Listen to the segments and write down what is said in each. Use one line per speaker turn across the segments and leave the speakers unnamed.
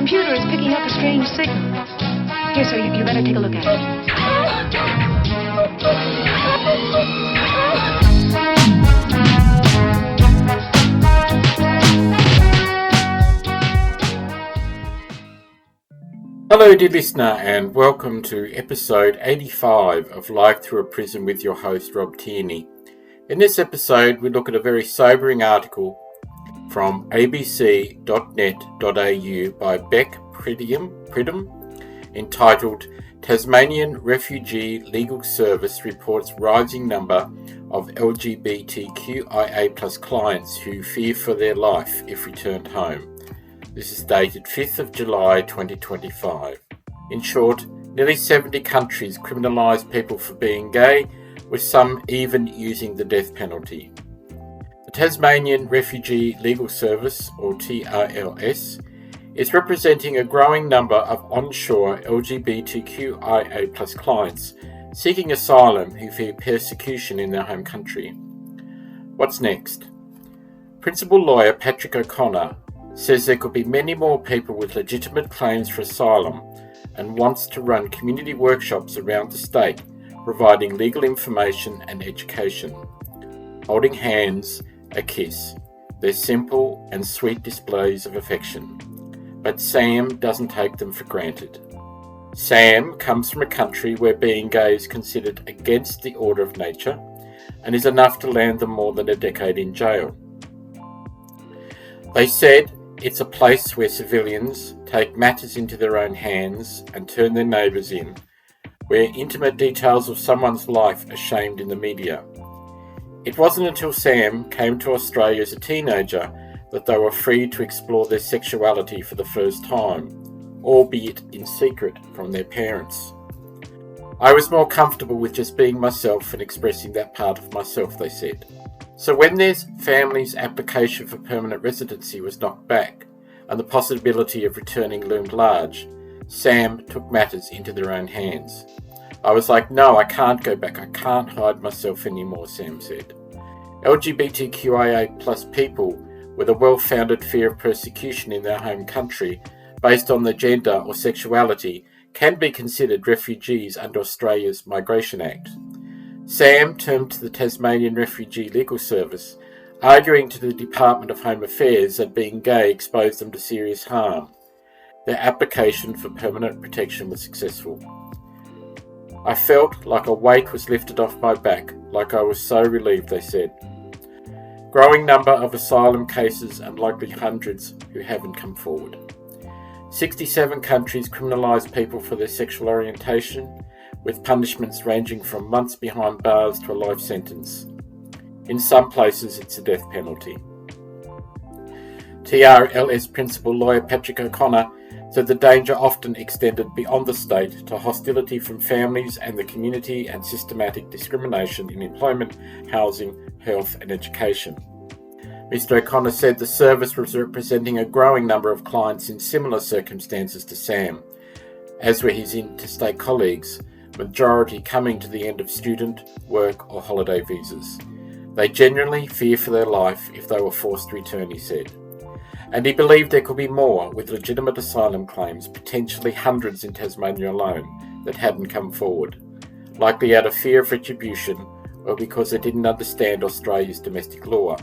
computer is picking up a strange signal. Here, sir, you better take a look at it.
Hello dear listener, and welcome to episode 85 of Life Through a Prism with your host Rob Tierney. In this episode we look at a very sobering article from abc.net.au by Beck Pridham entitled Tasmanian Refugee Legal Service reports rising number of LGBTQIA+ clients who fear for their life if returned home. This is dated 5th of July 2025. In short, nearly 70 countries criminalise people for being gay, with some even using the death penalty. The Tasmanian Refugee Legal Service, or TRLS, is representing a growing number of onshore LGBTQIA+ clients seeking asylum who fear persecution in their home country. What's next? Principal lawyer Patrick O'Connor says there could be many more people with legitimate claims for asylum and wants to run community workshops around the state providing legal information and education. Holding hands, a kiss. They're simple and sweet displays of affection. But Sam doesn't take them for granted. Sam comes from a country where being gay is considered against the order of nature and is enough to land them more than a decade in jail. They said it's a place where civilians take matters into their own hands and turn their neighbours in, where intimate details of someone's life are shamed in the media. It wasn't until Sam came to Australia as a teenager that they were free to explore their sexuality for the first time, albeit in secret from their parents. I was more comfortable with just being myself and expressing that part of myself, they said. So when their family's application for permanent residency was knocked back and the possibility of returning loomed large, Sam took matters into their own hands. I was like, no, I can't go back. I can't hide myself anymore, Sam said. LGBTQIA+ people with a well-founded fear of persecution in their home country based on their gender or sexuality can be considered refugees under Australia's Migration Act. Sam turned to the Tasmanian Refugee Legal Service, arguing to the Department of Home Affairs that being gay exposed them to serious harm. Their application for permanent protection was successful. I felt like a weight was lifted off my back, like I was so relieved, they said. Growing number of asylum cases and likely hundreds who haven't come forward. 67 countries criminalise people for their sexual orientation, with punishments ranging from months behind bars to a life sentence. In some places, it's a death penalty. TRLS principal lawyer Patrick O'Connor said the danger often extended beyond the state to hostility from families and the community and systematic discrimination in employment, housing, health and education. Mr. O'Connor said the service was representing a growing number of clients in similar circumstances to Sam, as were his interstate colleagues, majority coming to the end of student, work or holiday visas. They genuinely fear for their life if they were forced to return, he said. And he believed there could be more with legitimate asylum claims, potentially hundreds in Tasmania alone, that hadn't come forward, likely out of fear of retribution or because they didn't understand Australia's domestic law.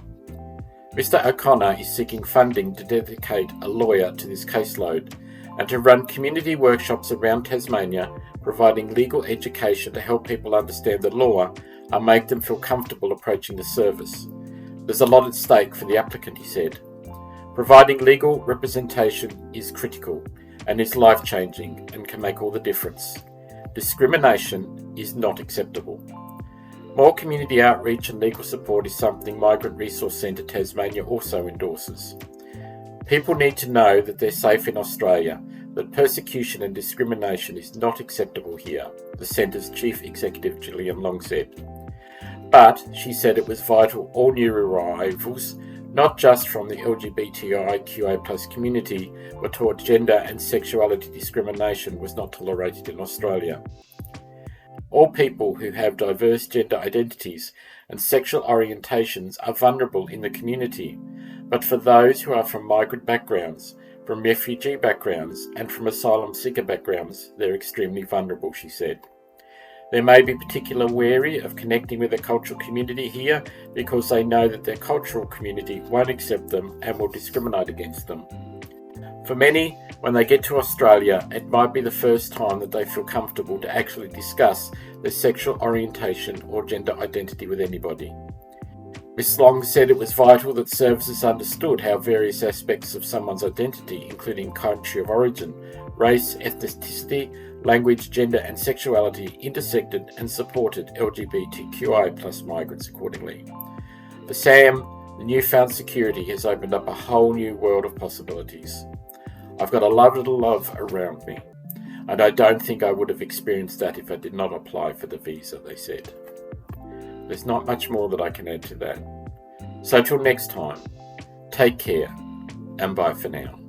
Mr. O'Connor is seeking funding to dedicate a lawyer to this caseload and to run community workshops around Tasmania, providing legal education to help people understand the law and make them feel comfortable approaching the service. There's a lot at stake for the applicant, he said. Providing legal representation is critical and is life-changing and can make all the difference. Discrimination is not acceptable. More community outreach and legal support is something Migrant Resource Centre Tasmania also endorses. People need to know that they're safe in Australia, that persecution and discrimination is not acceptable here, the Centre's Chief Executive Gillian Long said. But, she said, it was vital all new arrivals, not just from the LGBTQIA+ community, were taught gender and sexuality discrimination was not tolerated in Australia. All people who have diverse gender identities and sexual orientations are vulnerable in the community, but for those who are from migrant backgrounds, from refugee backgrounds and from asylum seeker backgrounds, they're extremely vulnerable, she said. They may be particularly wary of connecting with their cultural community here because they know that their cultural community won't accept them and will discriminate against them. For many, when they get to Australia, it might be the first time that they feel comfortable to actually discuss their sexual orientation or gender identity with anybody. Ms. Long said it was vital that services understood how various aspects of someone's identity, including country of origin, race, ethnicity, language, gender and sexuality, intersected and supported LGBTQIA+ migrants accordingly. For Sam, the newfound security has opened up a whole new world of possibilities. I've got a lovely little love around me, and I don't think I would have experienced that if I did not apply for the visa, they said. There's not much more that I can add to that. So till next time, take care, and bye for now.